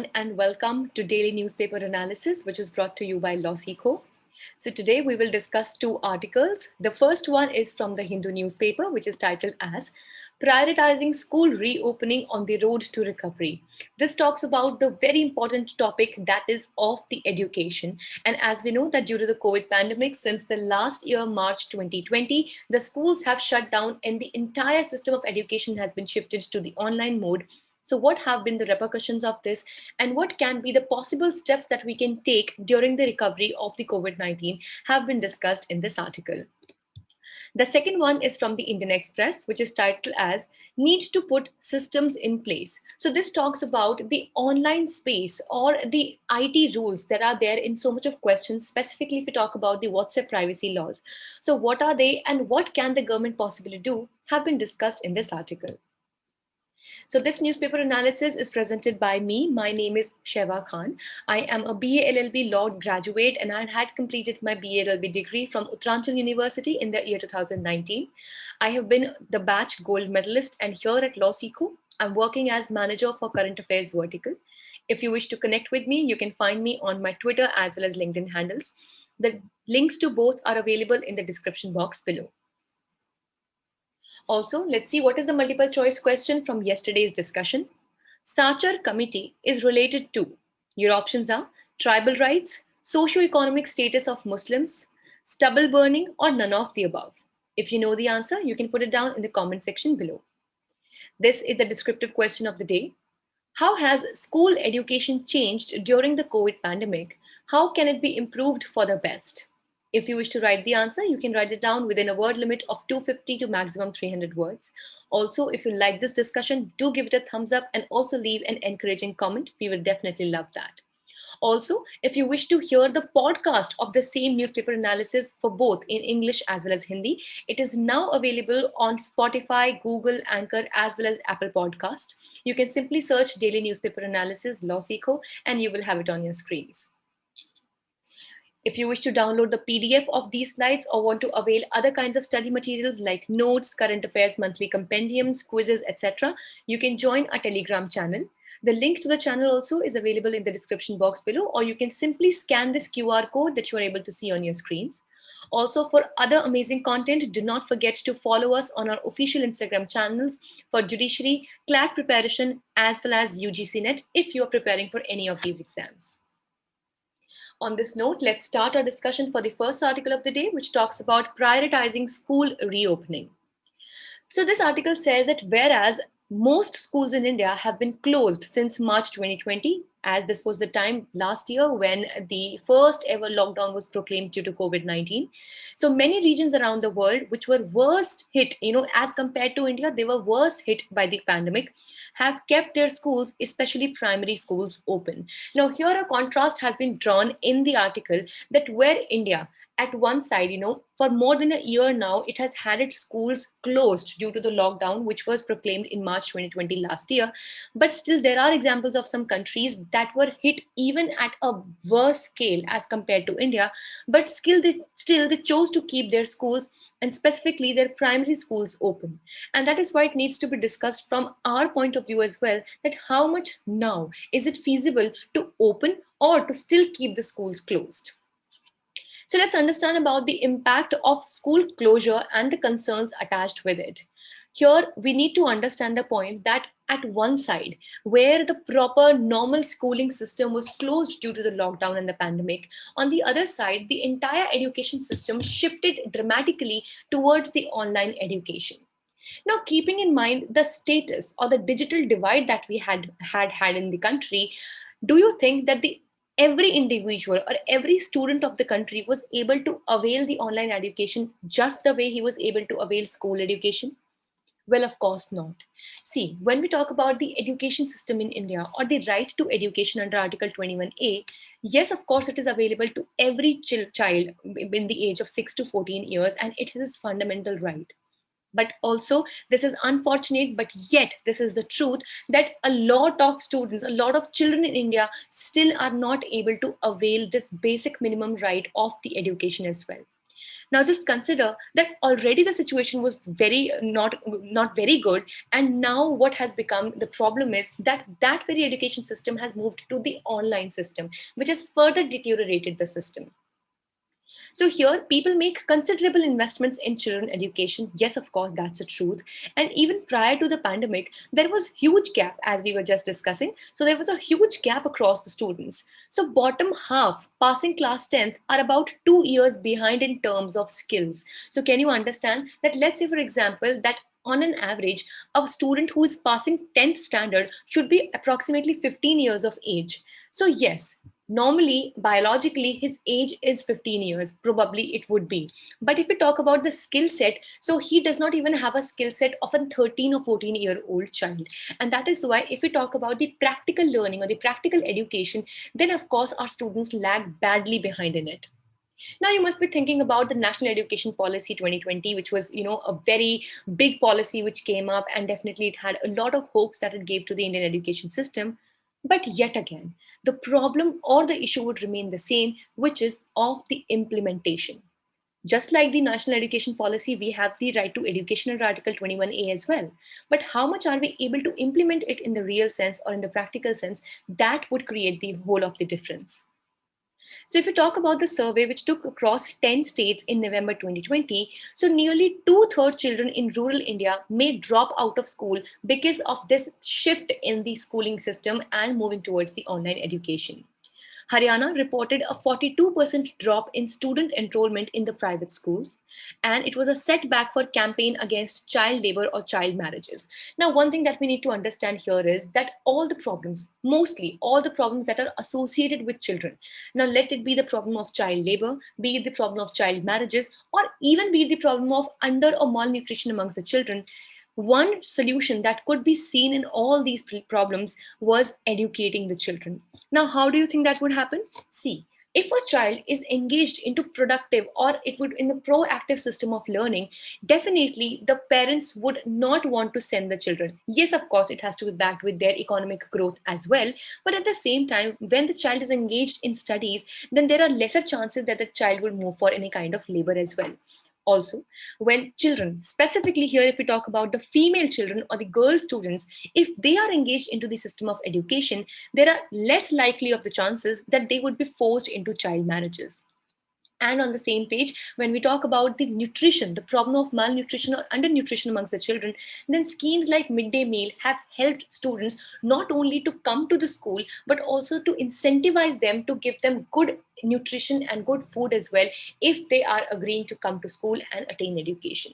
everyone, and welcome to Daily Newspaper Analysis, which is brought to you by LawSikho. So, today we will discuss two articles. The first one is from the Hindu newspaper, which is titled as Prioritizing School Reopening on the Road to Recovery. This talks about the very important topic that is of the education. And as we know that due to the COVID pandemic, since the last year, March 2020, the schools have shut down and the entire system of education has been shifted to the online mode. So, what have been the repercussions of this, and what can be the possible steps that we can take during the recovery of the COVID-19 have been discussed in this article. The second one is from the Indian Express, which is titled as Need to Put Systems in Place. So, this talks about the online space or the IT rules that are there in so much of questions, specifically if we talk about the WhatsApp privacy laws. So, what are they and what can the government possibly do have been discussed in this article. So this newspaper analysis is presented by me. My name is Sheva Khan. I am a BA LLB law graduate and I had completed my BA LLB degree from Uttarakhand University in the year 2019. I have been the batch gold medalist and here at LawSikho, I'm working as manager for current affairs vertical. If you wish to connect with me, you can find me on my Twitter as well as LinkedIn handles. The links to both are available in the description box below. Also, let's see what is the multiple choice question from yesterday's discussion. Sachar committee is related to. Your options are tribal rights, socio-economic status of Muslims, stubble burning, or none of the above. If you know the answer, you can put it down in the comment section below. This is the descriptive question of the day. How has school education changed during the COVID pandemic? How can it be improved for the best? If you wish to write the answer, you can write it down within a word limit of 250 to maximum 300 words. Also, if you like this discussion, do give it a thumbs up and also leave an encouraging comment. We will definitely love that. Also, if you wish to hear the podcast of the same newspaper analysis for both in English as well as Hindi, it is now available on Spotify, Google, Anchor, as well as Apple Podcast. You can simply search Daily Newspaper Analysis LawSikho and you will have it on your screens. If you wish to download the PDF of these slides or want to avail other kinds of study materials like notes, current affairs, monthly compendiums, quizzes, etc., you can join our Telegram channel. The link to the channel also is available in the description box below, or you can simply scan this QR code that you are able to see on your screens. Also, for other amazing content, do not forget to follow us on our official Instagram channels for Judiciary, CLAT preparation, as well as UGC Net if you are preparing for any of these exams. On this note, let's start our discussion for the first article of the day, which talks about prioritizing school reopening. So this article says that whereas most schools in India have been closed since March 2020, as this was the time last year when the first ever lockdown was proclaimed due to COVID-19. So many regions around the world, which were worst hit, as compared to India, they were worse hit by the pandemic, have kept their schools, especially primary schools, open. Now, here a contrast has been drawn in the article that where India, at one side, for more than a year now, it has had its schools closed due to the lockdown, which was proclaimed in March 2020 last year. But still, there are examples of some countries that were hit even at a worse scale as compared to India. But still, they chose to keep their schools and specifically their primary schools open. And that is why it needs to be discussed from our point of view as well, that how much now is it feasible to open or to still keep the schools closed. So let's understand about the impact of school closure and the concerns attached with it. Here, we need to understand the point that at one side, where the proper normal schooling system was closed due to the lockdown and the pandemic, on the other side, the entire education system shifted dramatically towards the online education. Now, keeping in mind the status or the digital divide that we had in the country, do you think that the every individual or every student of the country was able to avail the online education just the way he was able to avail school education? Well, of course not. See, when we talk about the education system in India or the right to education under Article 21A, yes, of course, it is available to every child in the age of 6 to 14 years, and it is his fundamental right. But also, this is unfortunate, but yet this is the truth that a lot of students, a lot of children in India still are not able to avail this basic minimum right of the education as well. Now just consider that already the situation was very not very good, and now what has become the problem is that that very education system has moved to the online system, which has further deteriorated the system. So here, people make considerable investments in children education. Yes, of course, that's the truth. And even prior to the pandemic, there was huge gap, as we were just discussing. So there was a huge gap across the students. So bottom half, passing class 10th, are about 2 years behind in terms of skills. So can you understand that? Let's say, for example, that on an average, a student who is passing 10th standard should be approximately 15 years of age. So yes, normally biologically his age is 15 years, probably it would be. But if we talk about the skill set, so he does not even have a skill set of a 13 or 14-year-old child. And that is why if we talk about the practical learning or the practical education, then of course our students lag badly behind in it. Now you must be thinking about the National Education Policy 2020, which was, a very big policy which came up, and definitely it had a lot of hopes that it gave to the Indian education system. But yet again, the problem or the issue would remain the same, which is of the implementation. Just like the National Education Policy, we have the right to education under Article 21A as well. But how much are we able to implement it in the real sense or in the practical sense? That would create the whole of the difference. So if you talk about the survey which took across 10 states in November 2020, so nearly two-thirds children in rural India may drop out of school because of this shift in the schooling system and moving towards the online education. Haryana reported a 42% drop in student enrollment in the private schools, and it was a setback for campaign against child labor or child marriages. Now, one thing that we need to understand here is that all the problems, mostly all the problems that are associated with children, now let it be the problem of child labor, be it the problem of child marriages, or even be it the problem of under or malnutrition amongst the children, one solution that could be seen in all these problems was educating the children. Now, how do you think that would happen? See, if a child is engaged into productive or it would in a proactive system of learning, definitely the parents would not want to send the children. Yes, of course, it has to be backed with their economic growth as well. But at the same time, when the child is engaged in studies, then there are lesser chances that the child will move for any kind of labor as well. Also, when children, specifically here, if we talk about the female children or the girl students, if they are engaged into the system of education, there are less likely of the chances that they would be forced into child marriages. And on the same page, when we talk about the nutrition, the problem of malnutrition or undernutrition amongst the children, then schemes like midday meal have helped students not only to come to the school, but also to incentivize them to give them good nutrition and good food as well if they are agreeing to come to school and attain education.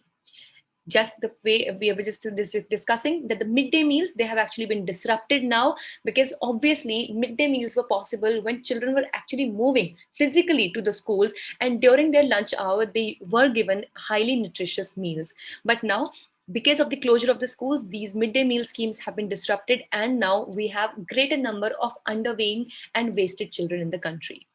Just the way we were just discussing that the midday meals, they have actually been disrupted now, because obviously midday meals were possible when children were actually moving physically to the schools, and during their lunch hour they were given highly nutritious meals. But now, because of the closure of the schools, these midday meal schemes have been disrupted, and now we have greater number of underweight and wasted children in the country.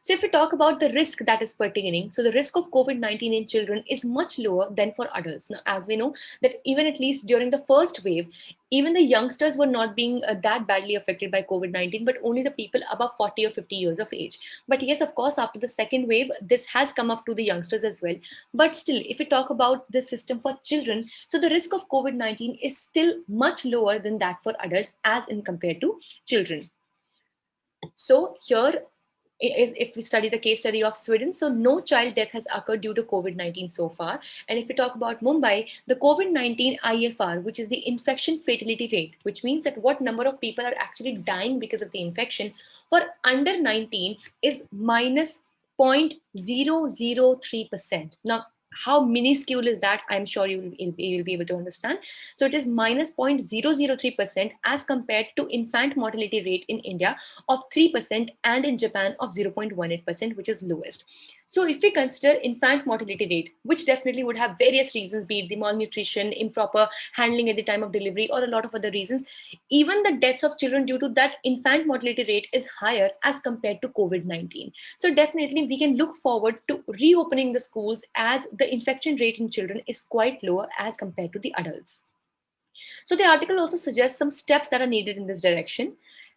So if we talk about the risk that is pertaining, so the risk of COVID-19 in children is much lower than for adults. Now, as we know that even at least during the first wave, even the youngsters were not being that badly affected by COVID-19, but only the people above 40 or 50 years of age. But yes, of course, after the second wave, this has come up to the youngsters as well. But still, if we talk about the system for children, so the risk of COVID-19 is still much lower than that for adults as in compared to children. So here is, if we study the case study of Sweden, so no child death has occurred due to COVID-19 so far. And if we talk about Mumbai, the COVID-19 IFR, which is the infection fatality rate, which means that what number of people are actually dying because of the infection for under 19 is minus 0.003%. Now, how minuscule is that? I'm sure you'll be able to understand. So it is minus 0.003% as compared to infant mortality rate in India of 3% and in Japan of 0.18%, which is lowest. So if we consider infant mortality rate, which definitely would have various reasons, be it the malnutrition, improper handling at the time of delivery, or a lot of other reasons, even the deaths of children due to that infant mortality rate is higher as compared to COVID-19. So definitely we can look forward to reopening the schools as the infection rate in children is quite lower as compared to the adults. So the article also suggests some steps that are needed in this direction.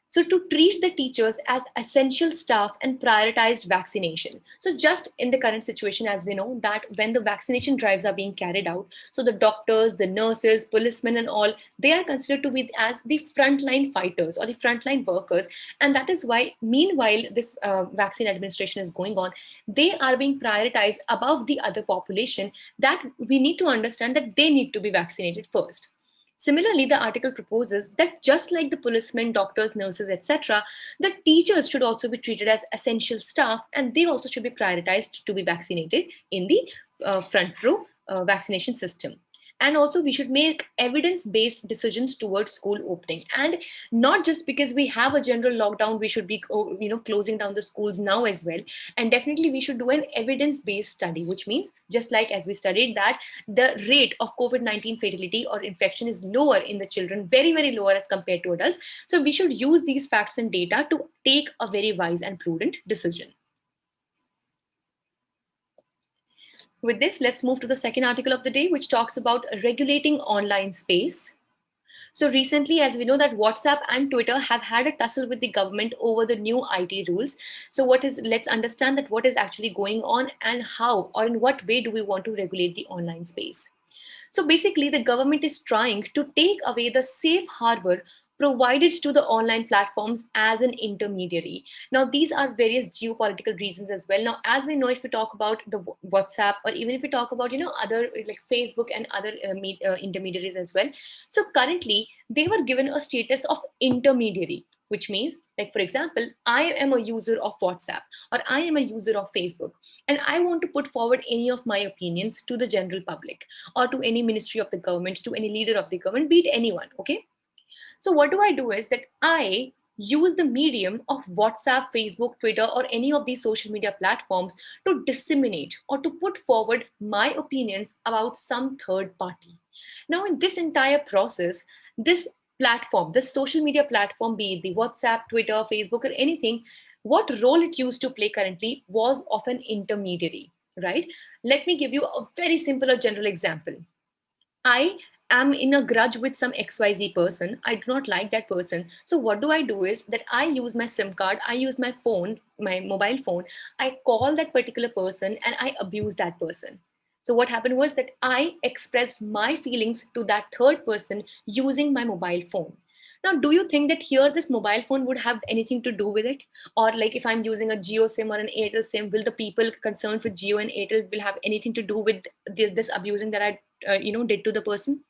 So to treat the teachers as essential staff and prioritized vaccination. So just in the current situation, as we know that when the vaccination drives are being carried out, so the doctors, the nurses, policemen and all, they are considered to be as the frontline fighters or the frontline workers. And that is why meanwhile this vaccine administration is going on, they are being prioritized above the other population, that we need to understand that they need to be vaccinated first. Similarly, the article proposes that just like the policemen, doctors, nurses, etc., the teachers should also be treated as essential staff and they also should be prioritized to be vaccinated in the front row vaccination system. And also, we should make evidence based decisions towards school opening. And not just because we have a general lockdown, we should be closing down the schools now as well. And definitely, we should do an evidence based study, which means just like as we studied that the rate of COVID-19 fatality or infection is lower in the children, very, very lower as compared to adults. So we should use these facts and data to take a very wise and prudent decision. With this, let's move to the second article of the day, which talks about regulating online space. So recently, as we know that WhatsApp and Twitter have had a tussle with the government over the new IT rules. So let's understand that what is actually going on and how or in what way do we want to regulate the online space. So basically, the government is trying to take away the safe harbor provided to the online platforms as an intermediary. Now, these are various geopolitical reasons as well. Now, as we know, if we talk about the WhatsApp or even if we talk about, other like Facebook and other intermediaries as well. So currently, they were given a status of intermediary, which means, like, for example, I am a user of WhatsApp or I am a user of Facebook, and I want to put forward any of my opinions to the general public or to any ministry of the government, to any leader of the government, be it anyone. Okay. So what do I do is that I use the medium of WhatsApp, Facebook, Twitter, or any of these social media platforms to disseminate or to put forward my opinions about some third party. Now, in this entire process, this platform, this social media platform, be it the WhatsApp, Twitter, Facebook, or anything, what role it used to play currently was of an intermediary, right? Let me give you a very simple or general example. I am in a grudge with some XYZ person. I do not like that person. So what do I do is that I use my SIM card, I use my phone, my mobile phone, I call that particular person and I abuse that person. So what happened was that I expressed my feelings to that third person using my mobile phone. Now, do you think that here this mobile phone would have anything to do with it? Or like if I'm using a Geo SIM or an Airtel SIM, will the people concerned with Geo and Airtel will have anything to do with this abusing that I did to the person?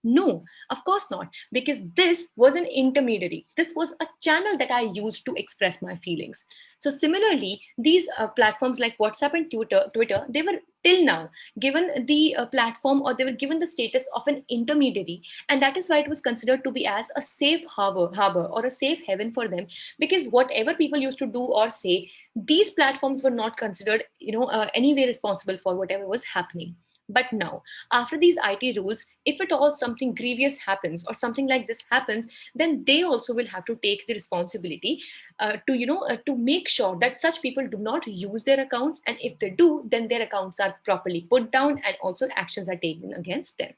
No, of course not, because this was an intermediary. This was a channel that I used to express my feelings. So similarly, these platforms like WhatsApp and Twitter, they were till now given the platform, or they were given the status of an intermediary, and that is why it was considered to be as a safe harbor or a safe haven for them, because whatever people used to do or say, these platforms were not considered, anyway responsible for whatever was happening. But now, after these IT rules, if at all something grievous happens or something like this happens, then they also will have to take the responsibility to make sure that such people do not use their accounts, and if they do, then their accounts are properly put down and also actions are taken against them.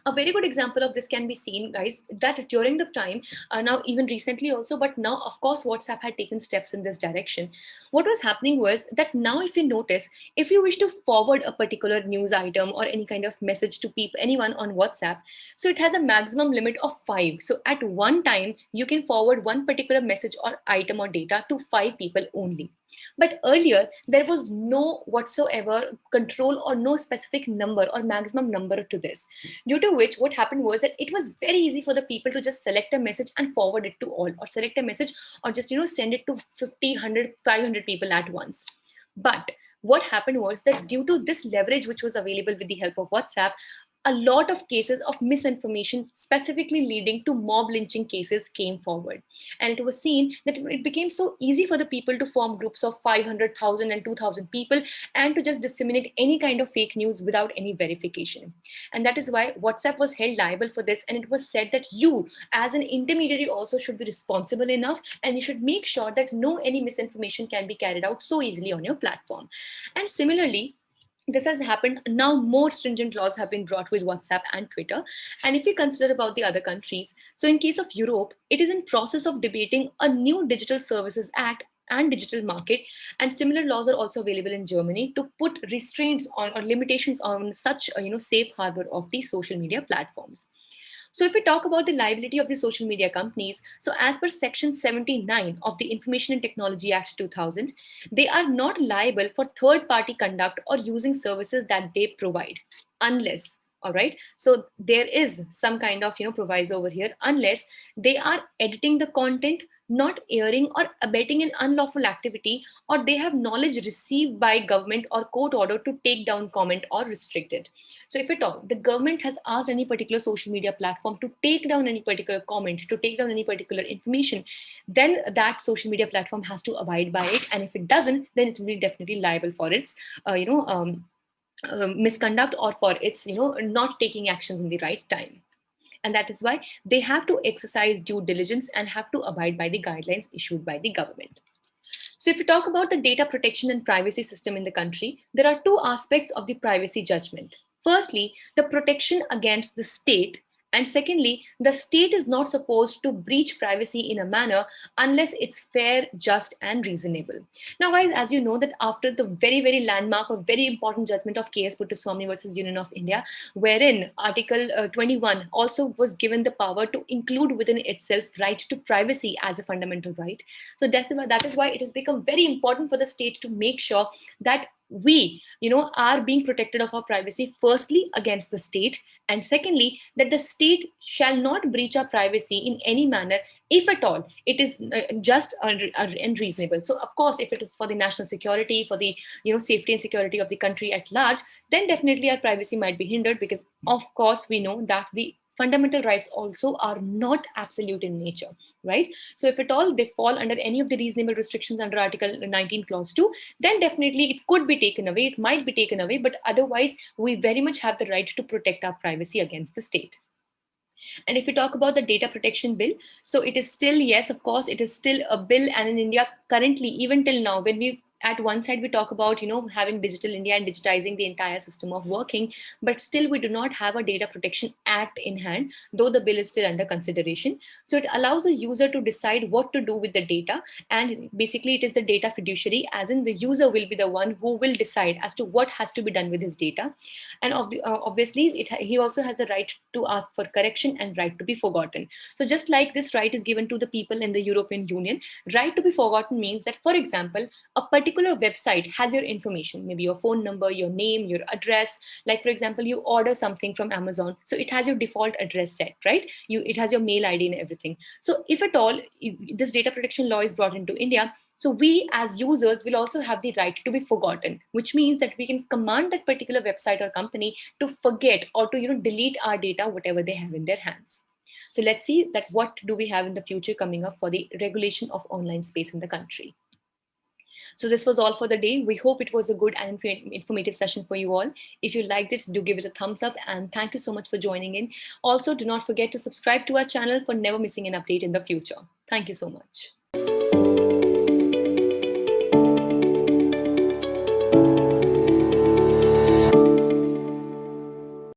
A very good example of this can be seen, guys, that during the time, now even recently also, but now of course WhatsApp had taken steps in this direction. What was happening was that now, if you notice, if you wish to forward a particular news item or any kind of message to people, anyone on WhatsApp, so it has a maximum limit of 5. So at one time you can forward one particular message or item or data to 5 people only. But earlier, there was no whatsoever control or no specific number or maximum number to this. Due to which, what happened was that it was very easy for the people to just select a message and forward it to all, or select a message or just send it to 50, 100, 500 people at once. But what happened was that due to this leverage which was available with the help of WhatsApp, a lot of cases of misinformation, specifically leading to mob lynching cases, came forward. And it was seen that it became so easy for the people to form groups of 500,000 and 2,000 people and to just disseminate any kind of fake news without any verification. And that is why WhatsApp was held liable for this. And it was said that you, as an intermediary, also should be responsible enough, and you should make sure that no any misinformation can be carried out so easily on your platform. And similarly, This has happened now. More stringent laws have been brought with WhatsApp and Twitter. And if we consider about the other countries, so in case of Europe, it is in process of debating a new Digital Services Act and digital market, and similar laws are also available in Germany to put restraints on or limitations on such safe harbor of the social media platforms. So if we talk about the liability of the social media companies, so as per Section 79 of the Information and Technology Act 2000, they are not liable for third party conduct or using services that they provide, unless, all right, so there is some kind of proviso over here, unless they are editing the content, not airing or abetting an unlawful activity, or they have knowledge received by government or court order to take down comment or restrict it. So if at all the government has asked any particular social media platform to take down any particular comment, to take down any particular information, then that social media platform has to abide by it. And if it doesn't, then it will be definitely liable for its, misconduct, or for its, not taking actions in the right time. And that is why they have to exercise due diligence and have to abide by the guidelines issued by the government. So if you talk about the data protection and privacy system in the country, there are two aspects of the privacy judgment. Firstly, the protection against the state. And secondly, the state is not supposed to breach privacy in a manner unless it's fair, just, and reasonable. Now, guys, as you know that after the very, very landmark or very important judgment of KS Puttaswamy versus Union of India, wherein Article 21 also was given the power to include within itself right to privacy as a fundamental right. So that is why it has become very important for the state to make sure that we are being protected of our privacy, firstly against the state, and secondly that the state shall not breach our privacy in any manner if at all it is just and reasonable. So of course, if it is for the national security, for the safety and security of the country at large, then definitely our privacy might be hindered, because of course we know that the fundamental rights also are not absolute in nature, right? So if at all they fall under any of the reasonable restrictions under Article 19 clause 2, then definitely it could be taken away, it might be taken away, but otherwise we very much have the right to protect our privacy against the state. And if we talk about the data protection bill, so it is still, yes, of course, it is still a bill. And in India currently, even till now, when we at one side we talk about having digital India and digitizing the entire system of working, but still we do not have a data protection act in hand, though the bill is still under consideration. So it allows the user to decide what to do with the data, and basically it is the data fiduciary, as in the user will be the one who will decide as to what has to be done with his data. And obviously he also has the right to ask for correction and right to be forgotten. So just like this right is given to the people in the European Union, right to be forgotten means that, for example, a particular website has your information, maybe your phone number, your name, your address. Like for example, you order something from Amazon, so it has your default address set, right? It has your mail ID and everything. So if at all this data protection law is brought into India, so we as users will also have the right to be forgotten, which means that we can command that particular website or company to forget or to delete our data, whatever they have in their hands. So let's see that what do we have in the future coming up for the regulation of online space in the country. So this was all for the day. We hope it was a good and informative session for you all. If you liked it, do give it a thumbs up, and thank you so much for joining in. Also, do not forget to subscribe to our channel for never missing an update in the future. Thank you so much.